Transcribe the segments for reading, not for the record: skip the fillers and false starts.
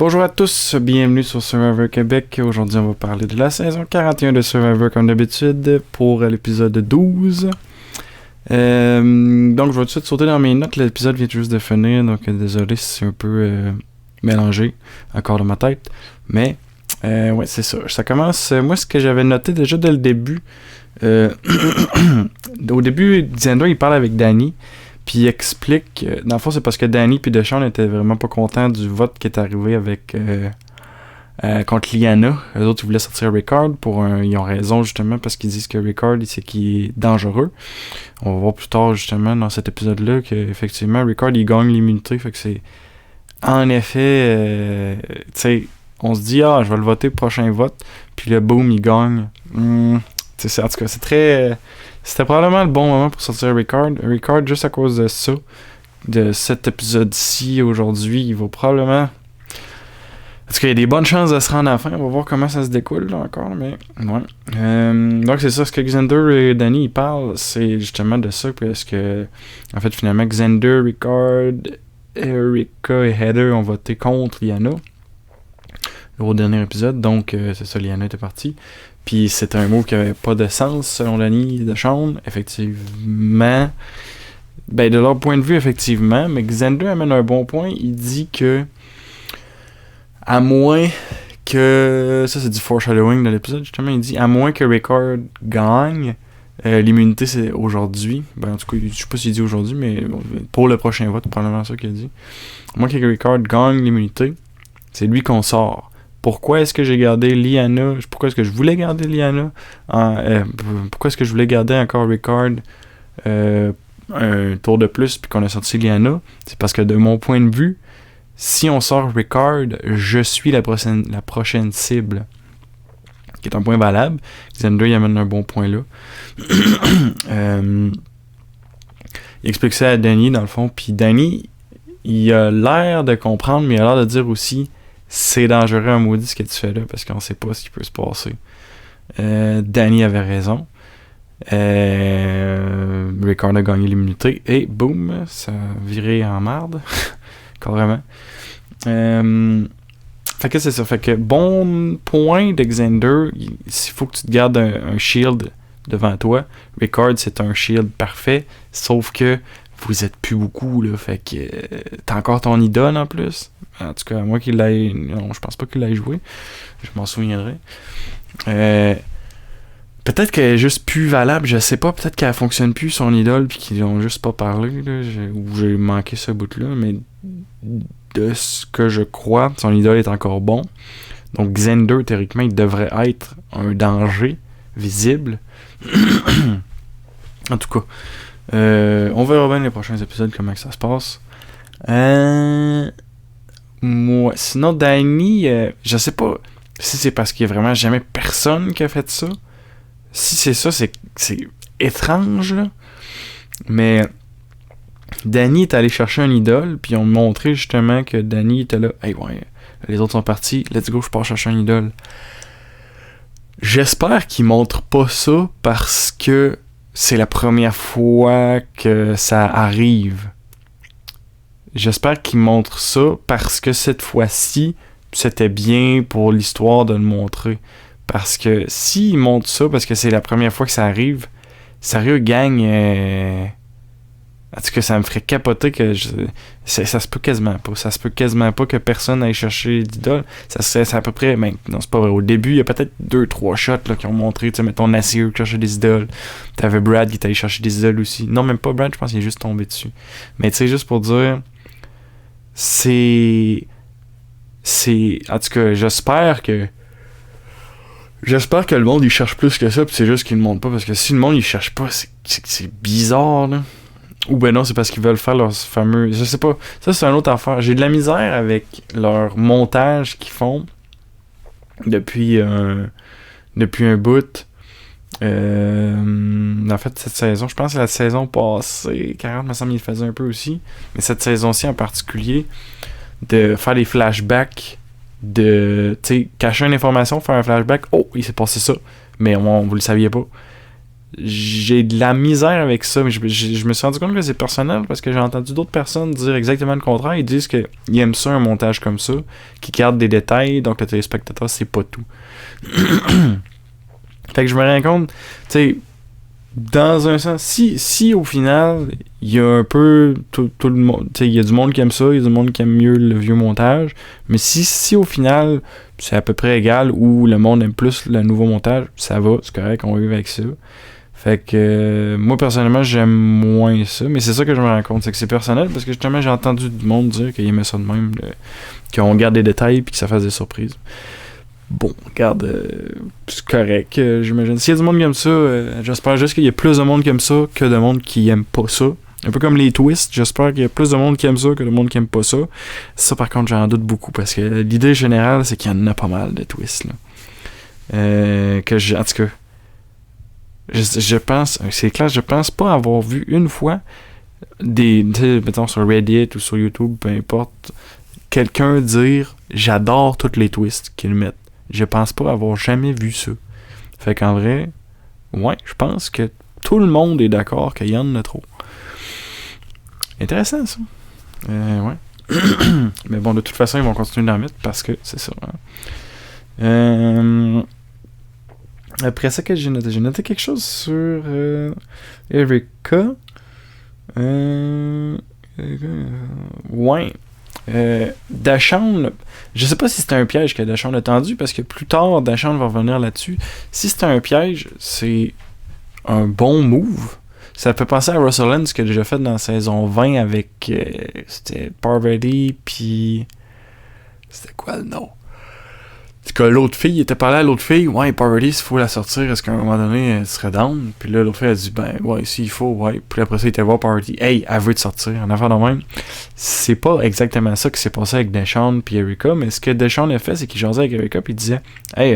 Bonjour à tous, bienvenue sur Survivor Québec. Aujourd'hui, on va parler de la saison 41 de Survivor comme d'habitude pour l'épisode 12. Donc, je vais tout de suite sauter dans mes notes. L'épisode vient juste de finir, donc désolé si c'est un peu mélangé encore dans ma tête. Mais, ouais, c'est ça. Ça commence, moi, ce que j'avais noté déjà dès le début. Au début, Xander, il parle avec Danny. Puis il explique, dans le fond, c'est parce que Danny et Deshawn étaient vraiment pas contents du vote qui est arrivé avec contre Liana. Eux autres, ils voulaient sortir Ricard ils ont raison, justement, parce qu'ils disent que Ricard, c'est qu'il est dangereux. On va voir plus tard, justement, dans cet épisode-là, qu'effectivement, Ricard, il gagne l'immunité. Fait que c'est... En effet, tu sais, on se dit, je vais le voter prochain vote. Puis le boom, il gagne. En tout cas, c'est très... C'était probablement le bon moment pour sortir Ricard. Ricard, juste à cause de ça, de cet épisode-ci aujourd'hui, il va probablement... Parce qu'il y a des bonnes chances de se rendre à la fin. On va voir comment ça se découle là, encore, mais ouais. Donc c'est ça, ce que Xander et Danny ils parlent, c'est justement de ça, parce que en fait, finalement, Xander, Ricard, Erika et Heather ont voté contre Liana au dernier épisode, donc c'est ça, Liana était partie. Puis c'est un mot qui avait pas de sens selon Danny et Deshawn, effectivement. Ben de leur point de vue, effectivement, mais Xander amène un bon point. Il dit que à moins que... Ça c'est du foreshadowing de l'épisode, justement. Il dit à moins que Ricard gagne, l'immunité c'est aujourd'hui. Ben en tout cas, je sais pas s'il dit aujourd'hui, mais pour le prochain vote, probablement ça qu'il a dit. À moins que Ricard gagne l'immunité, c'est lui qu'on sort. Pourquoi est-ce que j'ai gardé Liana? Pourquoi est-ce que je voulais garder Liana? Pourquoi est-ce que je voulais garder encore Ricard un tour de plus puis qu'on a sorti Liana? C'est parce que de mon point de vue, si on sort Ricard, je suis la prochaine cible. Qui est un point valable. Xander il amène un bon point là. Il explique ça à Danny dans le fond. Puis Danny, il a l'air de comprendre, mais il a l'air de dire aussi... C'est dangereux à maudit ce que tu fais là parce qu'on sait pas ce qui peut se passer. Danny avait raison. Ricard a gagné l'immunité et boum, ça a viré en marde. Carrément. Fait que c'est ça. Fait que bon point de Xander, il faut que tu te gardes un shield devant toi. Ricard, c'est un shield parfait, sauf que vous êtes plus beaucoup, là, fait que t'as encore ton idole en plus. En tout cas, à moins qu'il l'ait... Non, je pense pas qu'il l'ait joué. Je m'en souviendrai. Peut-être qu'elle est juste plus valable, je sais pas. Peut-être qu'elle fonctionne plus, son idole, puis qu'ils ont juste pas parlé, là, ou j'ai manqué ce bout-là, mais de ce que je crois, son idole est encore bon. Donc Xander, théoriquement, il devrait être un danger visible. En tout cas... on verra bien les prochains épisodes comment que ça se passe. Moi, sinon Danny, je sais pas si c'est parce qu'il y a vraiment jamais personne qui a fait ça. Si c'est ça, c'est étrange là. Mais Danny est allé chercher un idole, puis on montré justement que Danny était là. Hey ouais, les autres sont partis. Let's go, je pars chercher un idole. J'espère qu'il montre pas ça parce que c'est la première fois que ça arrive. J'espère qu'il montre ça parce que cette fois-ci, c'était bien pour l'histoire de le montrer. Parce que s'il montre ça parce que c'est la première fois que ça arrive, sérieux, gang, en tout cas, ça me ferait capoter que ça se peut quasiment pas. Ça se peut quasiment pas que personne aille chercher d'idole. C'est à peu près... Ben, non, c'est pas vrai. Au début, il y a peut-être 2-3 shots là, qui ont montré, tu sais, mettons, Nasir qui cherchait des idoles. T'avais Brad qui est allé chercher des idoles aussi. Non, même pas Brad, je pense qu'il est juste tombé dessus. Mais tu sais, juste pour dire... C'est... En tout cas, j'espère que le monde, il cherche plus que ça, pis c'est juste qu'il ne montre pas. Parce que si le monde, il cherche pas, c'est bizarre, là. Ou ben non, c'est parce qu'ils veulent faire leur fameux... Je sais pas. Ça, c'est une autre affaire. J'ai de la misère avec leur montage qu'ils font depuis un bout. En fait, cette saison, je pense que la saison passée, 40, me semble, il faisait un peu aussi. Mais cette saison-ci en particulier, de faire des flashbacks, de, tu sais, cacher une information, faire un flashback. Oh, il s'est passé ça. Mais vous le saviez pas. j'ai de la misère avec ça, mais je me suis rendu compte que c'est personnel parce que j'ai entendu d'autres personnes dire exactement le contraire. Ils disent qu'ils aiment ça, un montage comme ça, qui garde des détails, donc le téléspectateur, c'est pas tout. Fait que je me rends compte, tu sais, dans un sens, si au final, il y a un peu tout le monde, tu sais, il y a du monde qui aime ça, il y a du monde qui aime mieux le vieux montage, mais si au final, c'est à peu près égal, ou le monde aime plus le nouveau montage, ça va, c'est correct, on va vivre avec ça. Fait que moi personnellement j'aime moins ça, mais c'est ça que je me rends compte, c'est que c'est personnel parce que justement j'ai entendu du monde dire qu'ils aimaient ça de même, qu'on garde des détails puis que ça fasse des surprises. Bon, regarde, c'est correct, j'imagine. S'il y a du monde qui aime ça, j'espère juste qu'il y a plus de monde qui aime ça que de monde qui aime pas ça. Un peu comme les twists, j'espère qu'il y a plus de monde qui aime ça que de monde qui aime pas ça. Ça par contre j'en doute beaucoup parce que l'idée générale c'est qu'il y en a pas mal de twists là. En tout cas. Je pense, c'est clair, je pense pas avoir vu une fois mettons sur Reddit ou sur YouTube, peu importe, quelqu'un dire j'adore tous les twists qu'ils mettent. Je pense pas avoir jamais vu ça. Fait qu'en vrai, ouais, je pense que tout le monde est d'accord qu'il y en a trop. Intéressant ça. Ouais. Mais bon, de toute façon, ils vont continuer d'en mettre parce que c'est ça. Hein. Après ça, que j'ai noté quelque chose sur Erika. Ouais. Dashawn, je sais pas si c'était un piège que Dashawn a tendu, parce que plus tard, Dashawn va revenir là-dessus. Si c'était un piège, c'est un bon move. Ça fait penser à Russell Lance, ce qu'il a déjà fait dans la saison 20 avec c'était Parvati, puis c'était quoi le nom? C'est que l'autre fille, il était parlé à l'autre fille, ouais, Parvati, s'il faut la sortir, est-ce qu'à un moment donné, elle serait down? Puis là, l'autre fille, elle dit, ben, ouais, s'il faut, ouais. Puis après ça, il était voir Parvati, hey, elle veut te sortir, en affaire de même. C'est pas exactement ça qui s'est passé avec Deshawn puis Erika, mais ce que Deshawn a fait, c'est qu'il jasait avec Erika, puis il disait, hey,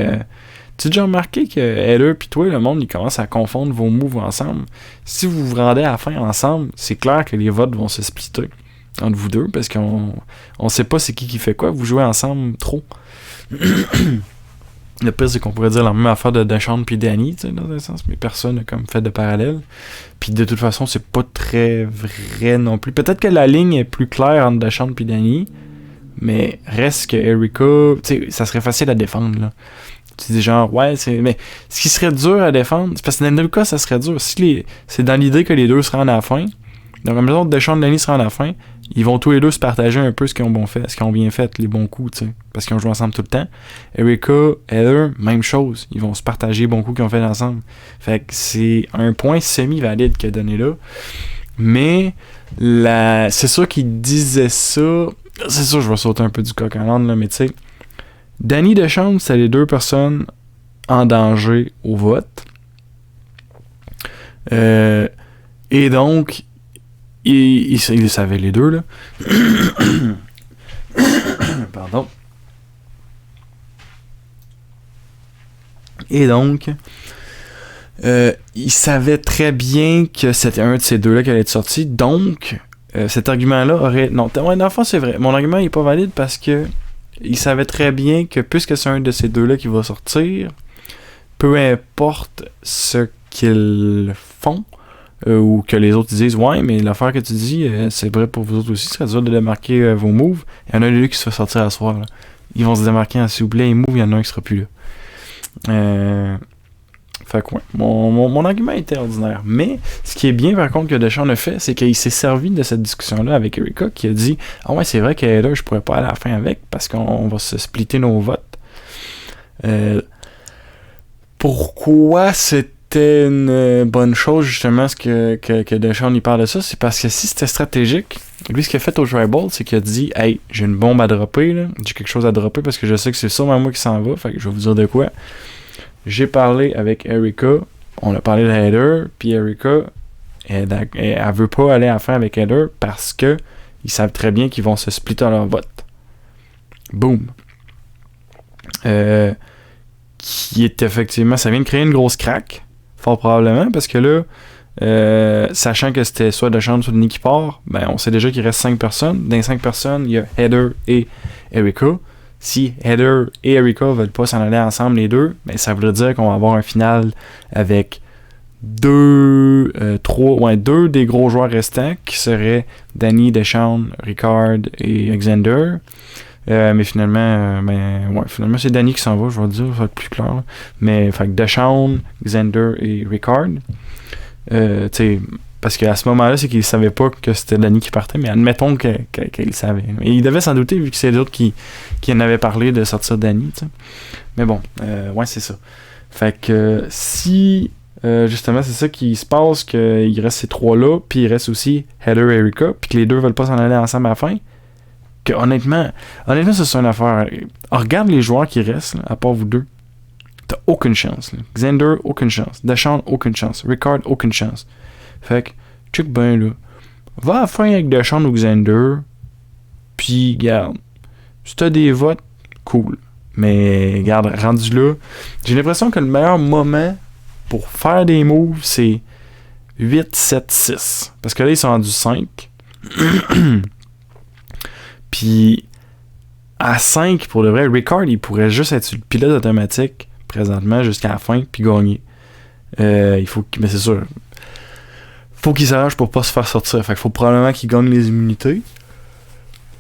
tu as déjà remarqué que elle puis toi, le monde, ils commencent à confondre vos moves ensemble? Si vous vous rendez à la fin ensemble, c'est clair que les votes vont se splitter entre vous deux, parce qu'on sait pas c'est qui fait quoi, vous jouez ensemble trop. Le pire, c'est qu'on pourrait dire la même affaire de Deshawn puis Danny, tu sais, dans un sens, mais personne n'a comme fait de parallèle. Puis de toute façon, c'est pas très vrai non plus. Peut-être que la ligne est plus claire entre Deshawn puis Danny, mais reste que Erika, tu sais, ça serait facile à défendre, là. Tu dis genre, ouais, mais ce qui serait dur à défendre, c'est parce que dans le cas, ça serait dur. C'est dans l'idée que les deux se rendent à la fin. Donc, comme les Deshawn et Danny se rendent à la fin, ils vont tous les deux se partager un peu ce qu'ils ont bien fait, les bons coups, tu sais, parce qu'ils ont joué ensemble tout le temps. Erika, Heather, même chose. Ils vont se partager les bons coups qu'ils ont fait ensemble. Fait que c'est un point semi-valide qu'il a donné là. Mais, c'est sûr qu'il disait ça. C'est sûr, je vais sauter un peu du coq en l'âne, là, mais tu sais, Danny Deshawn, c'est les deux personnes en danger au vote. Et donc, ils savaient les deux, là. Pardon. Et donc, ils savaient très bien que c'était un de ces deux-là qui allait être sorti. Donc, cet argument-là aurait... Non, dans le fond, c'est vrai. Mon argument n'est pas valide parce que ils savaient très bien que puisque c'est un de ces deux-là qui va sortir, peu importe ce qu'ils font, ou que les autres disent, ouais, mais l'affaire que tu dis, c'est vrai pour vous autres aussi, ce serait dur de démarquer vos moves. Il y en a deux qui se fait sortir à soir, là. Ils vont se démarquer en s'il vous plaît, les moves, il y en a un qui sera plus là. Fait que ouais, mon argument était ordinaire. Mais ce qui est bien par contre que Deshawn a fait, c'est qu'il s'est servi de cette discussion-là avec Erika, qui a dit, ah ouais, c'est vrai qu'elle je pourrais pas aller à la fin avec parce qu'on va se splitter nos votes. Pourquoi c'était une bonne chose justement que Deshawn y parle de ça? C'est parce que si c'était stratégique, lui ce qu'il a fait au Tribal, c'est qu'il a dit, hey, j'ai une bombe à dropper, là. J'ai quelque chose à dropper parce que je sais que c'est sûrement moi qui s'en va, fait que je vais vous dire de quoi. J'ai parlé avec Erika, on a parlé de Heather, puis Erika, elle veut pas aller à la fin avec Heather parce que ils savent très bien qu'ils vont se splitter leur vote. Boom. Qui est effectivement, ça vient de créer une grosse craque, fort probablement, parce que là, sachant que c'était soit Deshawn soit Denis qui part, ben on sait déjà qu'il reste 5 personnes. Dans les 5 personnes, il y a Heather et Erika. Si Heather et Erika veulent pas s'en aller ensemble les deux, ben ça voudrait dire qu'on va avoir un final avec deux des gros joueurs restants qui seraient Danny, Deshawn, Ricard et Xander. Mais finalement, finalement c'est Danny qui s'en va, je vais le dire, ça va être plus clair. Là. Mais fait que Deshawn, Xander et Ricard. Parce qu'à ce moment-là, c'est qu'ils ne savaient pas que c'était Danny qui partait, mais admettons qu'ils le savaient. Et ils devaient s'en douter vu que c'est d'autres qui en avaient parlé de sortir Danny. T'sais. Mais bon, c'est ça. Fait que si justement c'est ça qui se passe, qu'il reste ces trois-là, puis il reste aussi Heather et Erika, puis que les deux veulent pas s'en aller ensemble à la fin, que honnêtement c'est une affaire. Regarde les joueurs qui restent, là, à part vous deux. T'as aucune chance. Là. Xander, aucune chance. Deshawn, aucune chance. Ricard, aucune chance. Fait que, check ben là. Va à la fin avec Deshawn ou Xander, puis garde. Si t'as des votes, cool. Mais, regarde, rendu là, j'ai l'impression que le meilleur moment pour faire des moves, c'est 8, 7, 6. Parce que là, ils sont rendus 5. Puis, à 5, pour le vrai, Ricard, il pourrait juste être sur le pilote automatique présentement jusqu'à la fin, puis gagner. Mais c'est sûr, faut qu'il s'arrange pour pas se faire sortir. Fait qu'il faut probablement qu'il gagne les immunités.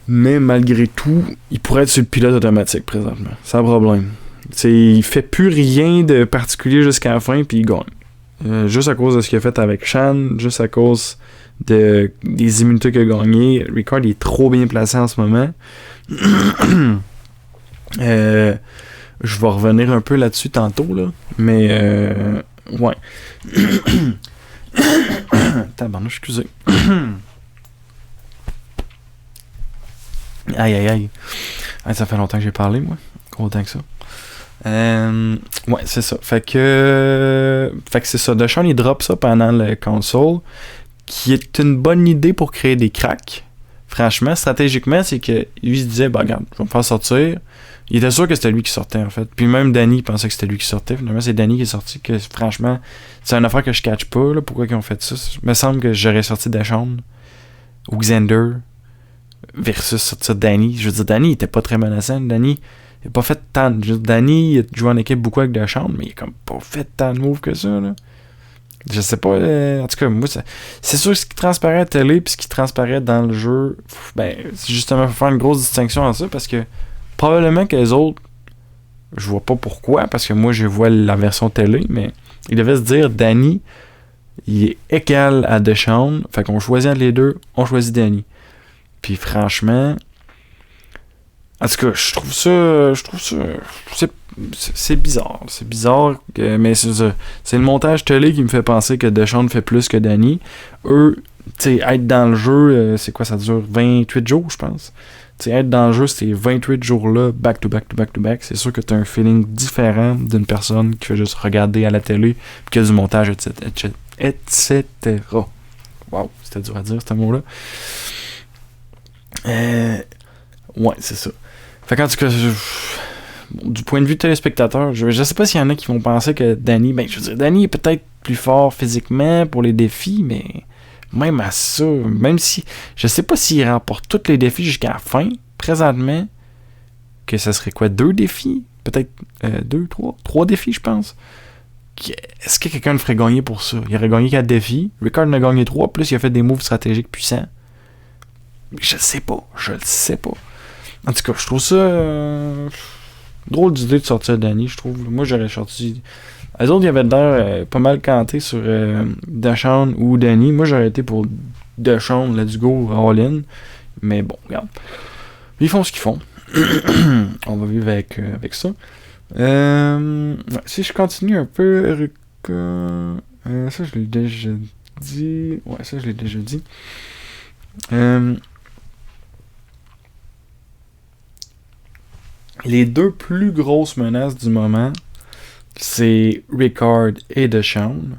Mais malgré tout, il pourrait être sur le pilote automatique présentement. Sans problème. Il fait plus rien de particulier jusqu'à la fin, puis il gagne. Juste à cause de ce qu'il a fait avec Shan, juste à cause des immunités qu'il a gagnées. Ricard il est trop bien placé en ce moment. Je vais revenir un peu là-dessus tantôt, là. Mais, ouais. Tabarnouche, excusez. Aïe. Ça fait longtemps que j'ai parlé, moi. Autant que ça. Ouais, c'est ça. Fait que c'est ça. Deshawn, il drop ça pendant le console, qui est une bonne idée pour créer des cracks. Franchement, stratégiquement, c'est que lui se disait, regarde, je vais me faire sortir. Il était sûr que c'était lui qui sortait, en fait. Puis même Danny pensait que c'était lui qui sortait. Finalement, c'est Danny qui est sorti. Que franchement, c'est une affaire que je catch pas. Là, pourquoi ils ont fait ça? Il me semble que j'aurais sorti Deshawn ou Xander versus sortir Danny. Je veux dire, Danny, il était pas très menaçant. Danny, il a pas fait tant de... Danny, il a joué en équipe beaucoup avec Deshawn, mais il a comme pas fait tant de moves que ça, là. Je sais pas, en tout cas, moi, c'est sûr que ce qui transparaît à la télé puis ce qui transparaît dans le jeu, c'est justement, faut faire une grosse distinction en ça, parce que probablement que les autres, je vois pas pourquoi, parce que moi, je vois la version télé, mais ils devaient se dire, Danny, il est égal à Deshawn, fait qu'on choisit entre les deux, on choisit Danny. Puis franchement, en tout cas, je trouve ça, c'est bizarre. C'est bizarre, mais c'est ça. C'est le montage télé qui me fait penser que Deshawn fait plus que Danny. Eux, tu sais, être dans le jeu, c'est quoi, ça dure 28 jours, je pense. Tu sais, être dans le jeu, ces 28 jours-là, back to back to back to back, c'est sûr que tu as un feeling différent d'une personne qui fait juste regarder à la télé, puis qui a du montage, etc. Wow, c'était dur à dire, ce mot-là. Ouais, c'est ça. Fait qu'en tout cas, du point de vue téléspectateur, je sais pas s'il y en a qui vont penser que Danny, je veux dire, Danny est peut-être plus fort physiquement pour les défis, mais même à ça, même si, je sais pas s'il remporte tous les défis jusqu'à la fin, présentement, que ça serait quoi, 2 défis? Peut-être 3 défis, je pense. Est-ce que quelqu'un le ferait gagner pour ça? Il aurait gagné 4 défis, Ricard en a gagné 3, plus il a fait des moves stratégiques puissants. Je le sais pas. En tout cas, je trouve ça drôle d'idée de sortir Danny, je trouve. Moi, j'aurais sorti... Les autres, il y avait l'air pas mal canté sur Deshawn ou Danny. Moi, j'aurais été pour Deshawn, let's go, all-in. Mais bon, regarde. Ils font ce qu'ils font. On va vivre avec ça. Si je continue un peu... ça, je l'ai déjà dit. Ouais, ça, je l'ai déjà dit. Les 2 plus grosses menaces du moment, c'est Ricard et Deshawn,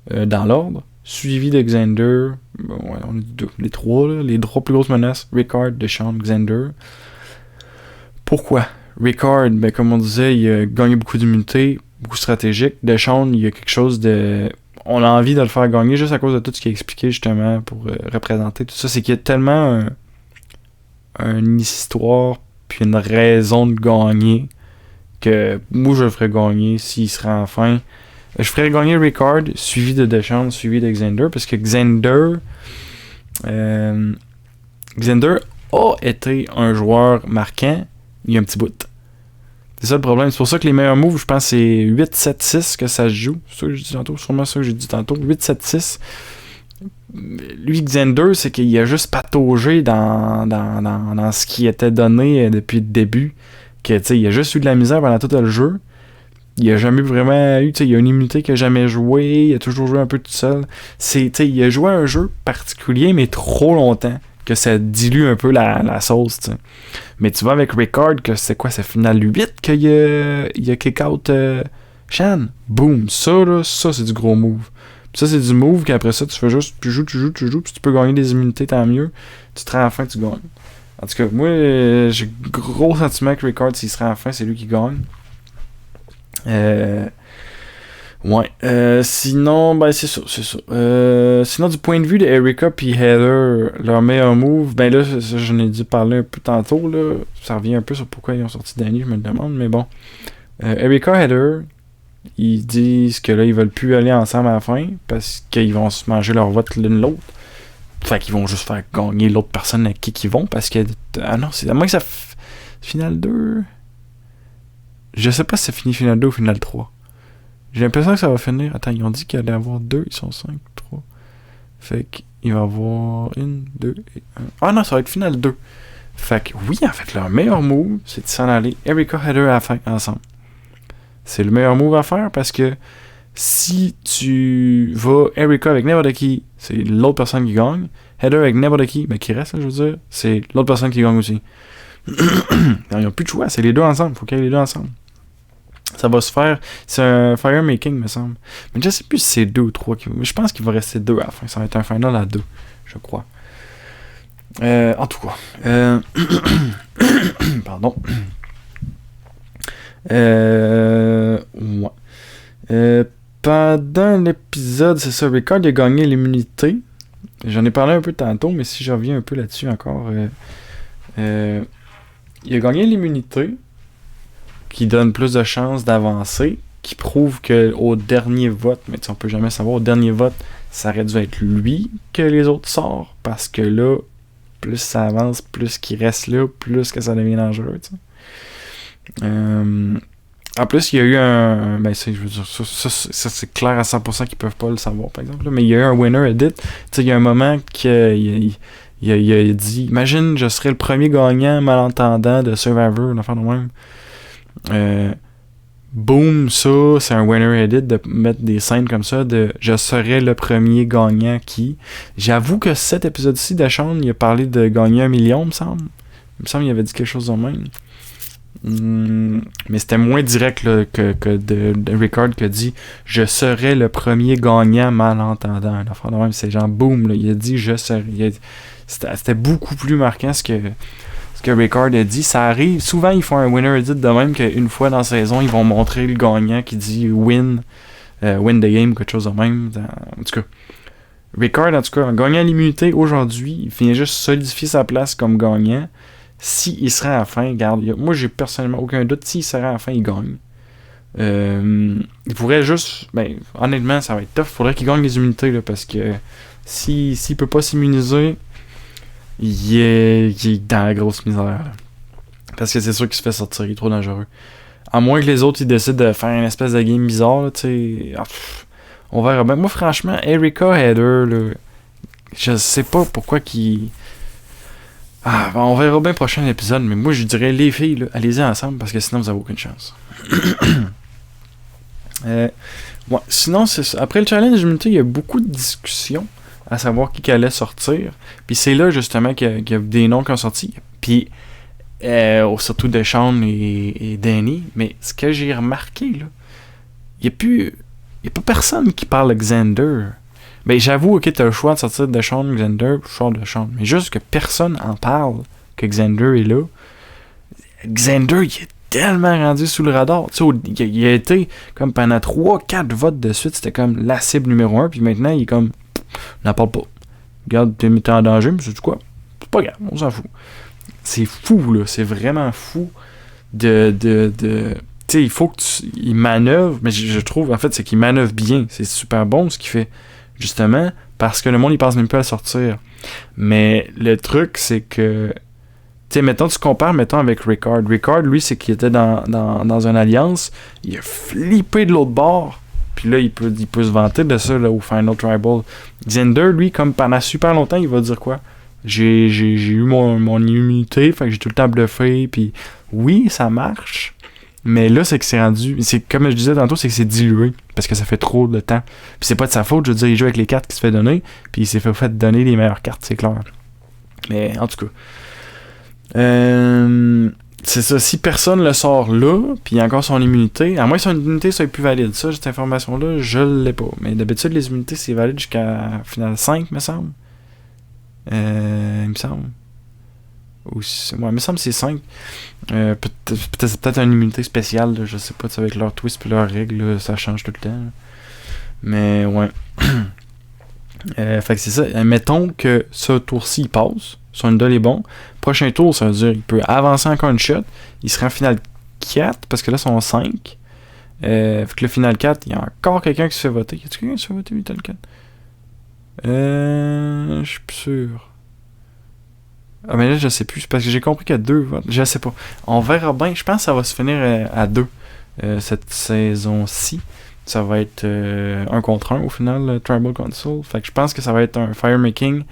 dans l'ordre, suivi de Xander. On a dit les 3, là, les 3 plus grosses menaces, Ricard, Deshawn, Xander. Pourquoi? Ricard, comme on disait, il a gagné beaucoup d'immunité, beaucoup stratégique. Deshawn, il y a quelque chose de... On a envie de le faire gagner juste à cause de tout ce qu'il a expliqué justement pour représenter tout ça. C'est qu'il y a tellement une histoire puis une raison de gagner que moi je le ferais gagner s'il serait enfin Je ferais gagner Ricard, suivi de Deschamps, suivi de Xander, parce que Xander a été un joueur marquant il y a un petit bout. C'est ça le problème. C'est pour ça que les meilleurs moves, je pense, c'est 8-7-6 que ça se joue. C'est ça que j'ai dit tantôt. C'est sûrement ça que j'ai dit tantôt. 8-7-6. Lui, Xander, c'est qu'il a juste pataugé dans ce qui était donné depuis le début. Que, il a juste eu de la misère pendant tout le jeu. Il a jamais vraiment eu, il a une immunité qu'il a jamais joué. Il a toujours joué un peu tout seul. Il a joué un jeu particulier, mais trop longtemps. Que ça dilue un peu la sauce, t'sais. Mais tu vas avec Ricard, que c'est quoi, c'est final 8 qu'il a kick-out Shan. Boom, ça c'est du gros move. Puis ça, c'est du move qu'après ça, tu fais juste, tu joues, puis tu peux gagner des immunités, tant mieux. Tu te rends à la fin, tu gagnes. En tout cas, moi, j'ai gros sentiment que Ricard, s'il se rend à la fin, c'est lui qui gagne. Sinon, ben c'est ça. Sinon, du point de vue de Erika puis Heather, leur meilleur move, ben là, ça, j'en ai dû parler un peu tantôt, là. Ça revient un peu sur pourquoi ils ont sorti Danny, je me le demande, mais bon. Erika et Heather, ils disent que là, ils veulent plus aller ensemble à la fin, parce qu'ils vont se manger leur vote l'une l'autre. Fait qu'ils vont juste faire gagner l'autre personne à qui ils vont, parce que... Ah non, c'est à moins que ça... Finale 2... Je sais pas si c'est fini Finale 2 ou Finale 3. J'ai l'impression que ça va finir. Attends, ils ont dit qu'il allait y avoir 2, ils sont 5, 3. Fait qu'il va y avoir 1, 2 et 1. Ah non, ça va être Finale 2. Fait que oui, en fait, leur meilleur move, c'est de s'en aller Erika Heather à la fin ensemble. C'est le meilleur move à faire parce que si tu vas Erika avec n'importe qui, c'est l'autre personne qui gagne. Heather avec n'importe qui, ben qui reste, là, je veux dire, c'est l'autre personne qui gagne aussi. Ils n'ont plus de choix, c'est les deux ensemble. Faut qu'il y ait les deux ensemble. Ça va se faire. C'est un fire making, me semble. Mais je sais plus si c'est 2 ou 3. Je pense qu'il va rester 2 à la fin. Ça va être un final à 2, je crois. En tout cas. Pardon. Ouais. Pendant l'épisode, c'est ça, Ricard a gagné l'immunité. J'en ai parlé un peu tantôt, mais si je reviens un peu là-dessus encore. Il a gagné l'immunité, qui donne plus de chances d'avancer, qui prouve qu'au dernier vote, mais on peut jamais savoir, au dernier vote, ça aurait dû être lui que les autres sortent, parce que là, plus ça avance, plus qu'il reste là, plus que ça devient dangereux, en plus, il y a eu un... Ben, je veux dire, ça c'est clair à 100% qu'ils peuvent pas le savoir, par exemple, là, mais il y a eu un winner edit. Il y a un moment qu'il il a dit, imagine, je serais le premier gagnant malentendant de Survivor, une affaire de même. Boom, ça, c'est un winner edit de mettre des scènes comme ça de je serais le premier gagnant qui. J'avoue que cet épisode-ci d'Ashawn, il a parlé de gagner 1 million, me semble. Il me semble qu'il avait dit quelque chose de même. Mais c'était moins direct là, que de Ricard qui a dit je serais le premier gagnant malentendant. Une affaire de même, c'est genre boom, là, il a dit je serais. C'était beaucoup plus marquant ce que Ricard a dit. Ça arrive, souvent ils font un winner edit de même qu'une fois dans la saison, ils vont montrer le gagnant qui dit win the game, quelque chose de même. En tout cas, Ricard, en tout cas, en gagnant l'immunité aujourd'hui, il vient juste solidifier sa place comme gagnant. S'il serait à la fin, regarde, moi j'ai personnellement aucun doute, s'il serait à la fin, il gagne. Il pourrait juste, ben, honnêtement, ça va être tough. Il faudrait qu'il gagne les immunités, là, parce que s'il peut pas s'immuniser, il est dans la grosse misère, là. Parce que c'est sûr qu'il se fait sortir, il est trop dangereux. À moins que les autres ils décident de faire une espèce de game bizarre, tu sais. On verra bien. Moi, franchement, Erika Heather, là, je sais pas pourquoi qu'il. On verra bien le prochain épisode, mais moi je dirais les filles, là, allez-y ensemble parce que sinon vous avez aucune chance. Sinon, c'est ça. Après le challenge d'immunité, il y a beaucoup de discussions à savoir qui allait sortir. Puis c'est là justement qu'il y a des noms qui ont sorti. Puis surtout Deschamps et Danny. Mais ce que j'ai remarqué, là, il n'y a pas personne qui parle de Xander. Ben j'avoue, ok, t'as le choix de sortir de Deschamps, Xander, je sors de Deschamps. Mais juste que personne en parle que Xander est là. Xander, il est tellement rendu sous le radar. Tu sais, il a été comme pendant 3-4 votes de suite, c'était comme la cible numéro 1. Puis maintenant, il est comme, n'en parle pas. Regarde, t'es en danger, mais c'est quoi? C'est pas grave, on s'en fout. C'est fou, là. C'est vraiment fou de sais, il faut que il manœuvre, mais je trouve, en fait, c'est qu'il manœuvre bien. C'est super bon ce qu'il fait. Justement, parce que le monde, il pense même pas à sortir. Mais le truc, c'est que, tu sais, mettons, tu compares, mettons, avec Ricard. Ricard, lui, c'est qu'il était dans une alliance, il a flippé de l'autre bord, puis là, il peut se vanter de ça, là, au Final Tribal. Xander, lui, comme pendant super longtemps, il va dire quoi? J'ai eu mon immunité, fait que j'ai tout le temps bluffé, puis oui, ça marche, mais là, c'est que c'est rendu, c'est comme je disais tantôt, c'est que c'est dilué, parce que ça fait trop de temps. Puis c'est pas de sa faute, je veux dire, il joue avec les cartes qui se fait donner, puis il s'est fait donner les meilleures cartes, c'est clair. Mais, en tout cas... c'est ça, si personne le sort là, puis il y a encore son immunité, à moins que son immunité soit plus valide, ça, cette information-là, je l'ai pas. Mais d'habitude, les immunités, c'est valide jusqu'à finale 5, me semble. Il me semble. Ou il me semble que c'est 5. Peut-être une immunité spéciale, là, je sais pas, avec leurs twists et leurs règles, là, ça change tout le temps. Là. Mais ouais. Fait que c'est ça. Mettons que ce tour-ci, il passe. Son idole est bon. Prochain tour, ça veut dire qu'il peut avancer encore une shot. Il sera en finale 4, parce que là, ils sont 5. Fait que le final 4, il y a encore quelqu'un qui se fait voter. Y a-t-il quelqu'un qui se fait voter, Vital 4? Je suis plus sûr. Ah, mais là, je sais plus. C'est parce que j'ai compris qu'il y a 2 votes. Je sais pas. On verra bien. Je pense que ça va se finir à 2 cette saison-ci. Ça va être 1 contre 1 au final, Tribal Council. Fait que je pense que ça va être un firemaking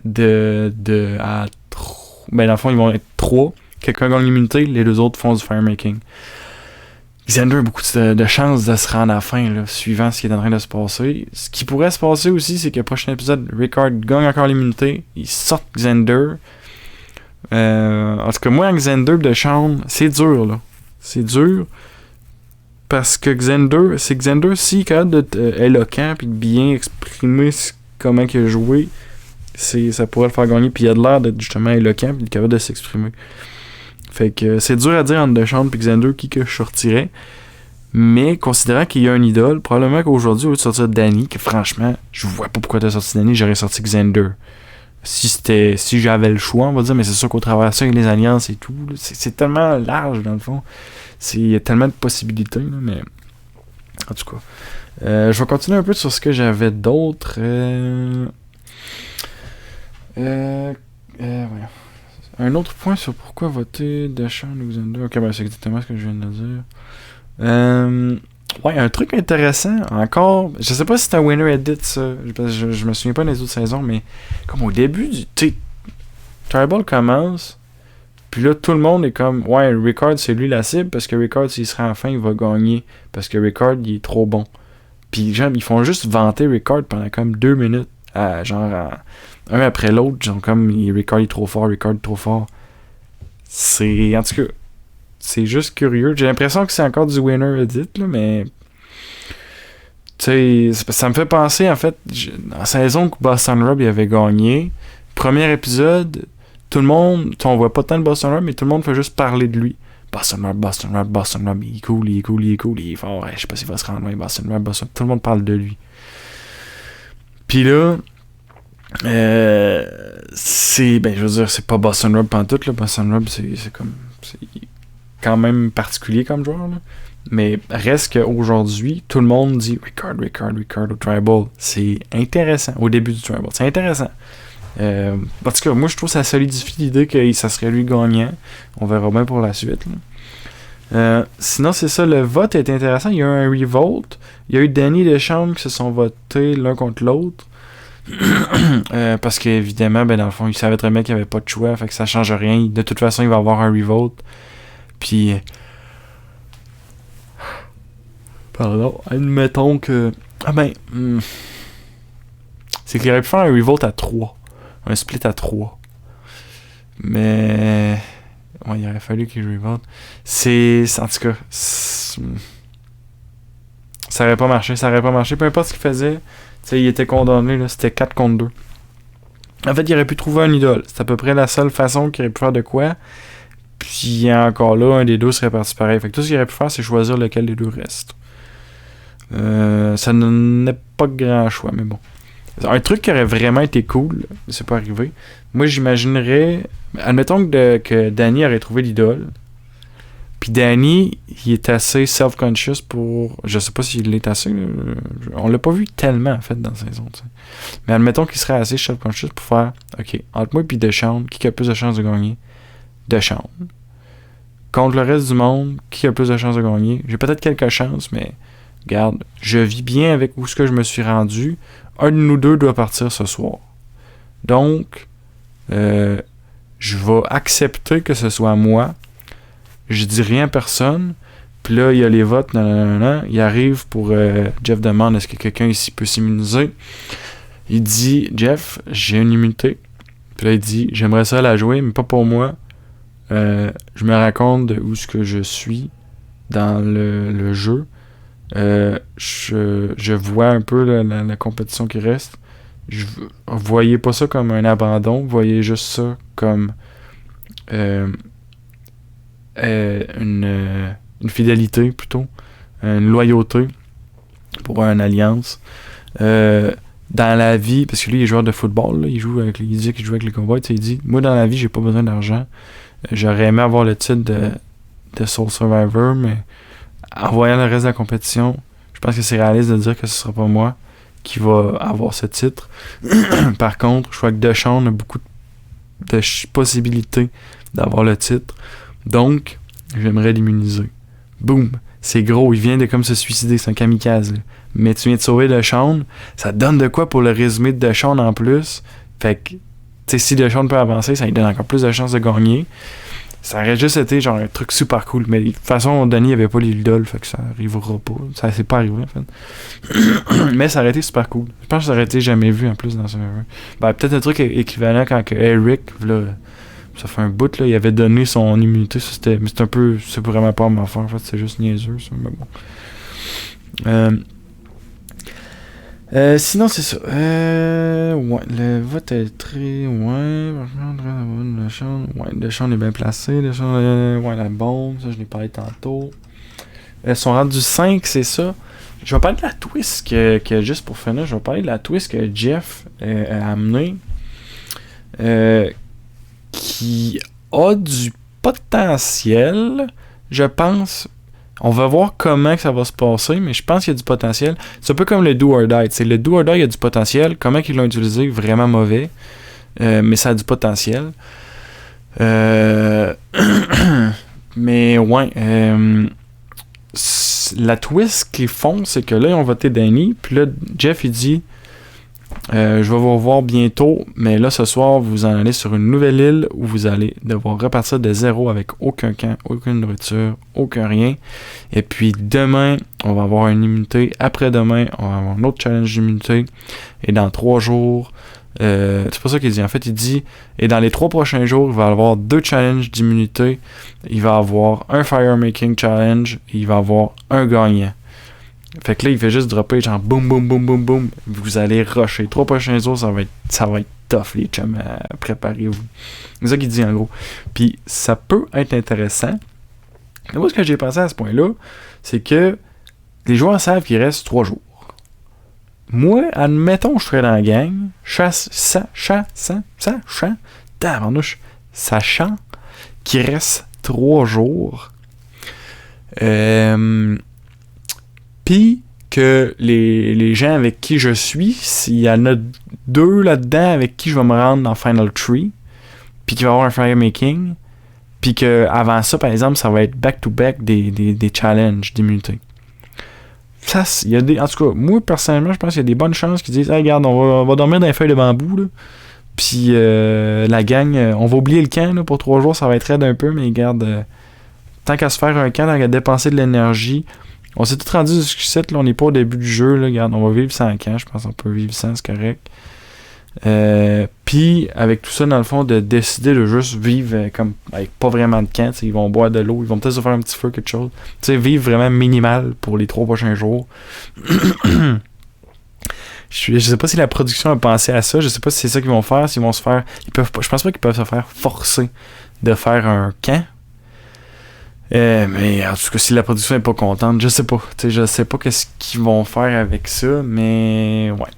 à 3. Ben, dans le fond, ils vont être 3. Quelqu'un gagne l'immunité, les 2 autres font du firemaking. Xander a beaucoup de chances de se rendre à la fin, là, suivant ce qui est en train de se passer. Ce qui pourrait se passer aussi, c'est que le prochain épisode, Ricard gagne encore l'immunité, il sort Xander. En tout cas, moi, Xander de chambre, c'est dur, là. C'est dur. Parce que Xander, s'il est capable d'être éloquent puis de bien exprimer comment il a joué, ça pourrait le faire gagner. Puis il a de l'air d'être justement éloquent puis capable de s'exprimer. Fait que c'est dur à dire entre Deschamps et Xander qui que je sortirais. Mais considérant qu'il y a un idole, probablement qu'aujourd'hui, au lieu de sortir Danny, que franchement, je vois pas pourquoi t'as sorti Danny, j'aurais sorti Xander. Si j'avais le choix, on va dire, mais c'est sûr qu'au travers de ça, avec les alliances et tout, c'est tellement large dans le fond. Il y a tellement de possibilités, là, mais en tout cas. Je vais continuer un peu sur ce que j'avais d'autre. Ouais. Un autre point sur pourquoi voter Deschamps ou Xander. Ok, ben c'est exactement ce que je viens de dire. Ouais, un truc intéressant, encore, je sais pas si c'est un winner edit ça, je me souviens pas des autres saisons, mais comme au début du Tribal commence, puis là tout le monde est comme, ouais, Ricard c'est lui la cible, parce que Ricard s'il sera enfin il va gagner, parce que Ricard il est trop bon. Puis genre, ils font juste vanter Ricard pendant comme 2 minutes, un après l'autre, genre comme Ricard est trop fort, Ricard est trop fort. En tout cas, c'est juste curieux. J'ai l'impression que c'est encore du winner edit, là, mais tu sais, ça me fait penser, en fait, en saison que Boston Rob il avait gagné, premier épisode, tout le monde, on voit pas tant de Boston Rob, mais tout le monde fait juste parler de lui. Boston Rob, il est cool, il est fort, ouais, je sais pas s'il va se rendre loin, Boston Rob, tout le monde parle de lui. Puis là, je veux dire, c'est pas Boston Rob pantoute, là. Boston Rob, c'est quand même particulier comme joueur, là. Mais reste qu'aujourd'hui, tout le monde dit Ricard au Tribal. C'est intéressant. Au début du Tribal, c'est intéressant. En tout cas, moi je trouve que ça solidifie l'idée que ça serait lui gagnant. On verra bien pour la suite, là. Sinon, c'est ça, le vote est intéressant. Il y a eu un revolt. Il y a eu Danny et Deschamps qui se sont votés l'un contre l'autre. Parce qu'évidemment, ben dans le fond, il savait très bien qu'il n'y avait pas de choix, fait que ça change rien. De toute façon, il va y avoir un revolt. Puis, pardon, admettons que. C'est qu'il aurait pu faire un revolt à 3. Un split à 3. Mais. Ouais, il aurait fallu qu'il revolt. En tout cas. Ça aurait pas marché. Peu importe ce qu'il faisait. T'sais, il était condamné, là, c'était 4 contre 2. En fait, il aurait pu trouver un idole. C'est à peu près la seule façon qu'il aurait pu faire de quoi. Puis encore là, un des deux serait parti pareil. Fait que tout ce qu'il aurait pu faire, c'est choisir lequel des deux reste. Ça n'est pas grand choix, mais bon. Un truc qui aurait vraiment été cool, mais c'est pas arrivé. Moi, j'imaginerais... Admettons que Danny aurait trouvé l'idole. Puis Danny, il est assez self-conscious pour... Je sais pas s'il l'est assez. On l'a pas vu tellement, en fait, dans la saison. T'sais. Mais admettons qu'il serait assez self-conscious pour faire... OK, entre moi et Deshaun, qui a plus de chances de gagner? Deshaun. Contre le reste du monde, qui a plus de chances de gagner? J'ai peut-être quelques chances, mais... Regarde, je vis bien avec où ce que je me suis rendu. Un de nous deux doit partir ce soir. Donc, je vais accepter que ce soit moi. Je dis rien à personne. Puis là, il y a les votes. Il arrive pour... Jeff demande, est-ce que quelqu'un ici peut s'immuniser? Il dit, Jeff, j'ai une immunité. Puis là, il dit, j'aimerais ça la jouer, mais pas pour moi. Je me rends compte de où ce que je suis dans le jeu. Je vois un peu la compétition qui reste. Voyez pas ça comme un abandon. Voyez juste ça comme une fidélité, plutôt. Une loyauté pour une alliance. Dans la vie, parce que lui, il est joueur de football, là, il dit qu'il joue avec les Cowboys. Il dit, moi, dans la vie, j'ai pas besoin d'argent. J'aurais aimé avoir le titre de Soul Survivor, mais en voyant le reste de la compétition, je pense que c'est réaliste de dire que ce sera pas moi qui va avoir ce titre. Par contre, je crois que Deshaun a beaucoup de possibilités d'avoir le titre. Donc, j'aimerais l'immuniser. Boum! C'est gros, il vient de comme se suicider, c'est un kamikaze. Là. Mais tu viens de sauver Deshaun, ça te donne de quoi pour le résumé de Deshaun en plus. Fait que, tu sais, si Deshaun peut avancer, ça lui donne encore plus de chances de gagner. Ça aurait juste été genre un truc super cool. Mais de toute façon, Danny avait pas l'idole, fait que ça arrivera pas. Ça s'est pas arrivé, en fait. Mais ça aurait été super cool. Je pense que ça aurait été jamais vu, en plus, dans ce jeu. Ben, peut-être un truc équivalent quand que Eric, là, ça fait un bout, là, il avait donné son immunité. Ça, mais c'est un peu... C'est vraiment pas à m'en faire, en fait. C'est juste niaiseux, ça. Mais bon. Sinon, c'est ça. Ouais, le vote est très... Ouais, Deshaun est bien placé. Ouais, la bombe, ça, je l'ai parlé tantôt. Ils sont rendus 5, c'est ça. Je vais parler de la twist que juste pour finir, je vais parler de la twist que Jeff a amenée. Qui a du potentiel, je pense. On va voir comment que ça va se passer, mais je pense qu'il y a du potentiel. C'est un peu comme le Do or Die. T'sais, le Do or Die, il y a du potentiel. Comment ils l'ont utilisé? Vraiment mauvais. Mais ça a du potentiel. Mais ouais. La twist qu'ils font, c'est que là, ils ont voté Danny. Puis là, Jeff, il dit... je vais vous revoir bientôt, mais là ce soir vous en allez sur une nouvelle île où vous allez devoir repartir de zéro avec aucun camp, aucune nourriture, aucun rien. Et puis demain, on va avoir une immunité. Après-demain, on va avoir un autre challenge d'immunité. Et dans 3 jours, c'est pas ça qu'il dit. En fait, il dit, et dans les 3 prochains jours, il va y avoir 2 challenges d'immunité. Il va y avoir un Fire Making Challenge. Et il va y avoir un gagnant. Fait que là, il fait juste dropper genre boum, boum, boum, boum, boum. Vous allez rusher. 3 prochains jours, ça va être tough, les chums. Préparez-vous. C'est ça qu'il dit en gros. Puis ça peut être intéressant. Et moi, ce que j'ai pensé à ce point-là, c'est que les joueurs savent qu'il reste 3 jours. Moi, admettons, je serais dans la gang, sachant qu'il reste 3 jours. Puis que les gens avec qui je suis, s'il y en a 2 là-dedans avec qui je vais me rendre dans Final Tree, puis qu'il va y avoir un Fire Making, puis que avant ça, par exemple, ça va être back-to-back des challenges d'immunité. Ça, il y a en tout cas, moi, personnellement, je pense qu'il y a des bonnes chances qu'ils disent hey, regarde, on va dormir dans les feuilles de bambou, là. Puis la gang, on va oublier le camp là, pour 3 jours, ça va être raide un peu, mais regarde, tant qu'à se faire un camp, tant qu'à dépenser de l'énergie, on s'est tout rendu jusqu'ici, là, on n'est pas au début du jeu, là, regarde, on va vivre sans camp, je pense qu'on peut vivre sans, c'est correct. Puis, avec tout ça, dans le fond, de décider de juste vivre comme avec pas vraiment de camp, ils vont boire de l'eau, ils vont peut-être se faire un petit feu, quelque chose. Tu sais, vivre vraiment minimal pour les 3 prochains jours. Je sais pas si la production a pensé à ça, je sais pas si c'est ça qu'ils vont faire, s'ils vont se faire... je pense pas qu'ils peuvent se faire forcer de faire un camp. Mais en tout cas, si la production est pas contente, je sais pas. Je sais pas qu'est-ce qu'ils vont faire avec ça, mais ouais.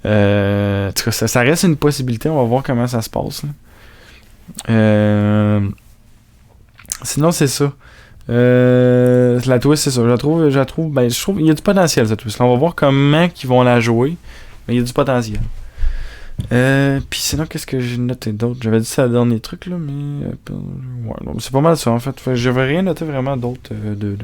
En tout cas, ça reste une possibilité. On va voir comment ça se passe. Sinon, c'est ça. La twist, c'est ça. Je trouve, il y a du potentiel, cette twist. On va voir comment ils vont la jouer, mais il y a du potentiel. Puis sinon, qu'est-ce que j'ai noté d'autre? J'avais dit ça le dernier truc, là, mais... ouais, donc c'est pas mal ça, en fait. Je vais rien noter vraiment d'autre de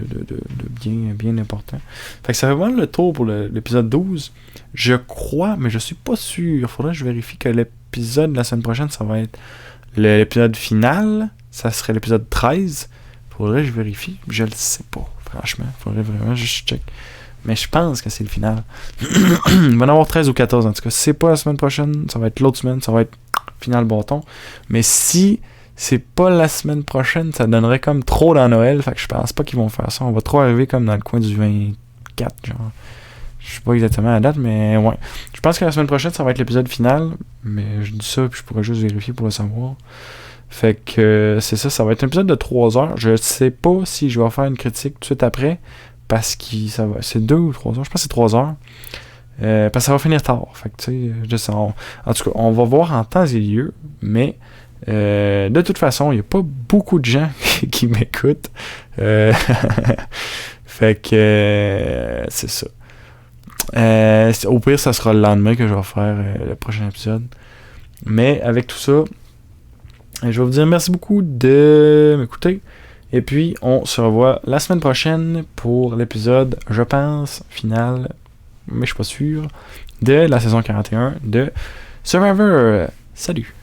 bien important. Fait que ça fait vraiment le tour pour l'épisode 12. Je crois, mais je suis pas sûr. Faudrait que je vérifie que l'épisode de la semaine prochaine, ça va être l'épisode final. Ça serait l'épisode 13. Faudrait que je vérifie. Je le sais pas, franchement. Faudrait vraiment juste check. Mais je pense que c'est le final. Il va en avoir 13 ou 14 en tout cas. Si c'est pas la semaine prochaine, ça va être l'autre semaine, ça va être final bâton. Mais si c'est pas la semaine prochaine, ça donnerait comme trop dans Noël. Fait que je pense pas qu'ils vont faire ça. On va trop arriver comme dans le coin du 24, genre. Je sais pas exactement la date, mais ouais. Je pense que la semaine prochaine, ça va être l'épisode final. Mais je dis ça, puis je pourrais juste vérifier pour le savoir. Fait que c'est ça, ça va être un épisode de 3 heures. Je sais pas si je vais faire une critique tout de suite après. Parce que c'est 2 ou 3 heures. Je pense que c'est 3 heures. Parce que ça va finir tard. Fait que, tu sais, en tout cas, on va voir en temps et lieu. Mais de toute façon, il n'y a pas beaucoup de gens qui m'écoutent. Fait que c'est ça. Au pire, ça sera le lendemain que je vais faire le prochain épisode. Mais avec tout ça, je vais vous dire merci beaucoup de m'écouter. Et puis, on se revoit la semaine prochaine pour l'épisode, je pense, final, mais je suis pas sûr, de la saison 41 de Survivor. Salut!